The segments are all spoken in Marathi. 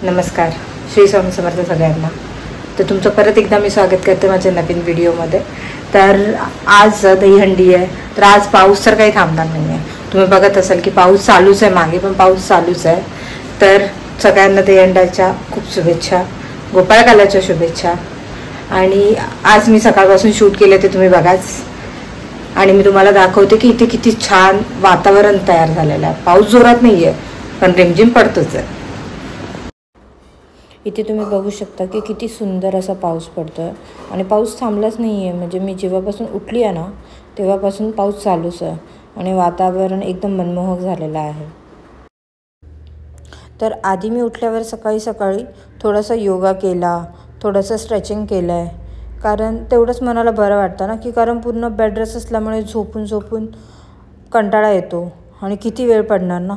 नमस्कार, श्री स्वामी समर्थ सगळ्यांना। तर तुमचं परत एकदा मी स्वागत करते माझ्या नवीन व्हिडिओमध्ये। तर आज दहीहंडी आहे, तर आज पाऊस तर काही थांबणार नाही आहे। तुम्ही बघत असाल की पाऊस चालूच आहे, मागे पण पाऊस चालूच आहे। तर सगळ्यांना दहीहंडाच्या खूप शुभेच्छा, गोपाळकालाच्या शुभेच्छा। आणि आज मी सकाळपासून शूट केले ते तुम्ही बघाच, आणि मी तुम्हाला दाखवते की इथे किती छान वातावरण तयार झालेलं आहे। पाऊस जोरात नाही आहे, पण रिमझिम पडतोच आहे। इथे तुम्ही बघू शकता की किती सुंदर असा पाऊस पडतोय, आणि पाऊस थांबलाच नाही आहे। म्हणजे मी जेव्हापासून उठली आहे ना तेव्हापासून पाऊस चालूच आहे, आणि वातावरण एकदम मनमोहक झालेलं आहे। तर आधी मी उठल्यावर सकाळी थोडासा योगा केला, थोडंसं स्ट्रेचिंग केलं आहे, कारण तेवढंच मनाला बरं वाटतं ना। की कारण पूर्ण बेड रेस्ट असल्यामुळे झोपून कंटाळा येतो, आणि किती वेळ पडणार ना,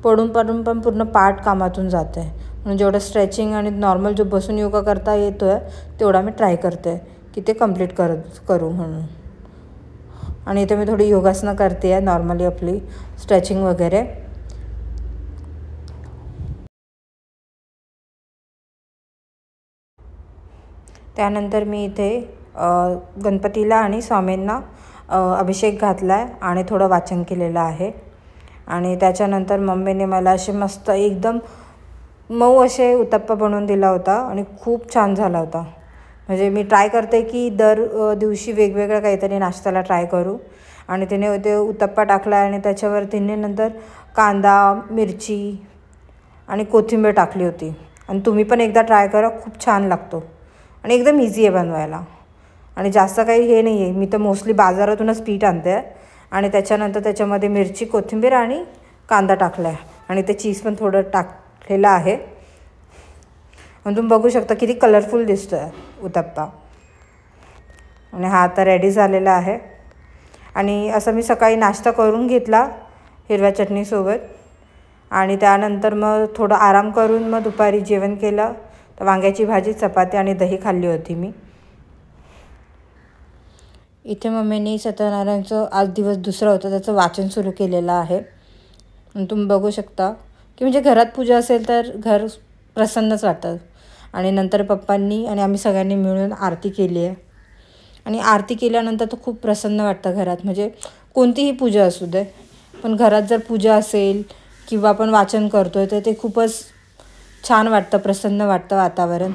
पडून पण पूर्ण पाठ कामातून जाते आहे। म्हणजे जेवढं स्ट्रेचिंग आणि नॉर्मल जो बसून योगा करता येतो आहे तेवढा मी ट्राय करते की ते कंप्लीट करू म्हणून। आणि इथे मी थोडी योगासनं करते आहे, नॉर्मली आपली स्ट्रेचिंग वगैरे। त्यानंतर मी इथे गणपतीला आणि स्वामींना अभिषेक घातला आहे आणि थोडं वाचन केलेलं आहे। आणि त्याच्यानंतर मम्मीने मला असे मस्त एकदम मऊ असे उत्तप्पा बनवून दिला होता, आणि खूप छान झाला होता। म्हणजे मी ट्राय करते की दर दिवशी वेगवेगळं काहीतरी नाश्त्याला ट्राय करू। आणि तिने ते उत्तप्पा टाकला, आणि त्याच्यावर तिने नंतर कांदा, मिरची आणि कोथिंबीर टाकली होती। आणि तुम्ही पण एकदा ट्राय करा, खूप छान लागतो आणि एकदम इझी आहे बनवायला। आणि जास्त काही हे नाही आहे, मी तर मोस्टली बाजारातूनच पीठ आणते आणि त्याच्यानंतर त्याच्यामध्ये मिरची, कोथिंबीर आणि कांदा टाकला आहे, आणि ते चीज पण थोडं टाकलेलं आहे। आणि तुम्ही बघू शकता किती कलरफुल दिसतो आहे उत्तप्पा। आणि हा आता रेडी झालेला आहे। आणि असं मी सकाळी नाश्ता करून घेतला हिरव्या चटणीसोबत, आणि त्यानंतर मग थोडं आराम करून मग दुपारी जेवण केलं। तर वांग्याची भाजी, चपाती आणि दही खाल्ली होती मी। इथे मम्मीने सत्यनारायणचं आज दिवस दुसरा होता, त्याचं वाचन सुरू केलेलं आहे। आणि तुम्ही बघू शकता की म्हणजे घरात पूजा असेल तर घर प्रसन्नच वाटतं। आणि नंतर पप्पांनी आणि आम्ही सगळ्यांनी मिळून आरती केली आहे, आणि आरती केल्यानंतर तर खूप प्रसन्न वाटतं घरात। म्हणजे कोणतीही पूजा असू दे, पण घरात जर पूजा असेल किंवा आपण वाचन करतो आहे तर ते खूपच छान वाटतं, प्रसन्न वाटतं वातावरण।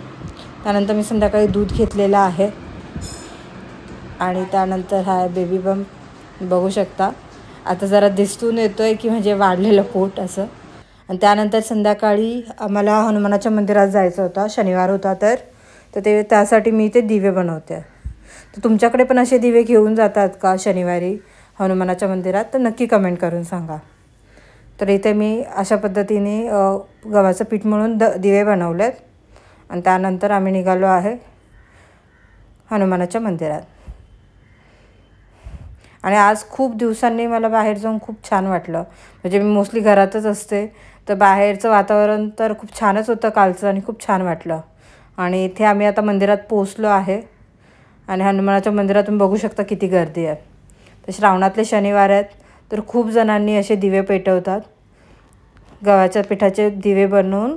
त्यानंतर मी संध्याकाळी दूध घेतलेलं आहे, आणि त्यानंतर हा बेबी बंप बघू शकता आता जरा दिसून येतो आहे की म्हणजे वाढलेलं पोट असं। आणि त्यानंतर संध्याकाळी आम्हाला हनुमानाच्या मंदिरात जायचं होतं, शनिवार होता तर ते त्यासाठी मी ते दिवे बनवते। तर तुमच्याकडे पण असे दिवे घेऊन जातात का शनिवारी हनुमानाच्या मंदिरात? तर नक्की कमेंट करून सांगा। तर इथे मी अशा पद्धतीने गव्हाचं पीठ म्हणून दिवे बनवलेत, आणि त्यानंतर आम्ही निघालो आहे हनुमानाच्या मंदिरात। आणि आज खूप दिवसांनी मला बाहेर जाऊन खूप छान वाटलं। म्हणजे मी मोस्टली घरातच असते, तर बाहेरचं वातावरण तर खूप छानच होतं कालचं, आणि खूप छान वाटलं। आणि इथे आम्ही आता मंदिरात पोचलो आहे, आणि हनुमानाच्या मंदिरातून बघू शकता किती गर्दी आहे। तर श्रावणातले शनिवार आहेत, तर खूप जणांनी असे दिवे पेटवतात, गव्हाच्या पिठाचे दिवे बनवून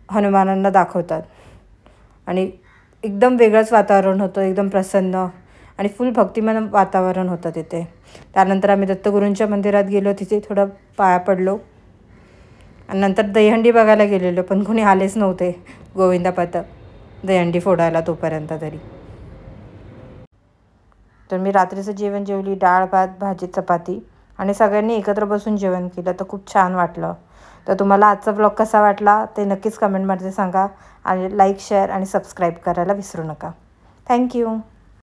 हनुमानांना दाखवतात, आणि एकदम वेगळंच वातावरण होतं, एकदम प्रसन्न आणि फुल भक्तिमय वातावरण होतं तिथे। त्यानंतर आम्ही दत्तगुरूंच्या मंदिरात गेलो, तिथे थोडं पाया पडलो, आणि नंतर दहीहंडी बघायला गेलेलो, पण कोणी आलेच नव्हते गोविंदापथक दहीहंडी फोडायला तोपर्यंत तरी। तर मी रात्रीचं जेवण जेवली, डाळ, भात, भाजी, चपाती, आणि सगळ्यांनी एकत्र बसून जेवण केलं, तर खूप छान वाटलं। तर तुम्हाला आजचा ब्लॉग कसा वाटला ते नक्कीच कमेंटमध्ये सांगा, आणि लाईक, शेअर आणि सबस्क्राईब करायला विसरू नका। थँक्यू।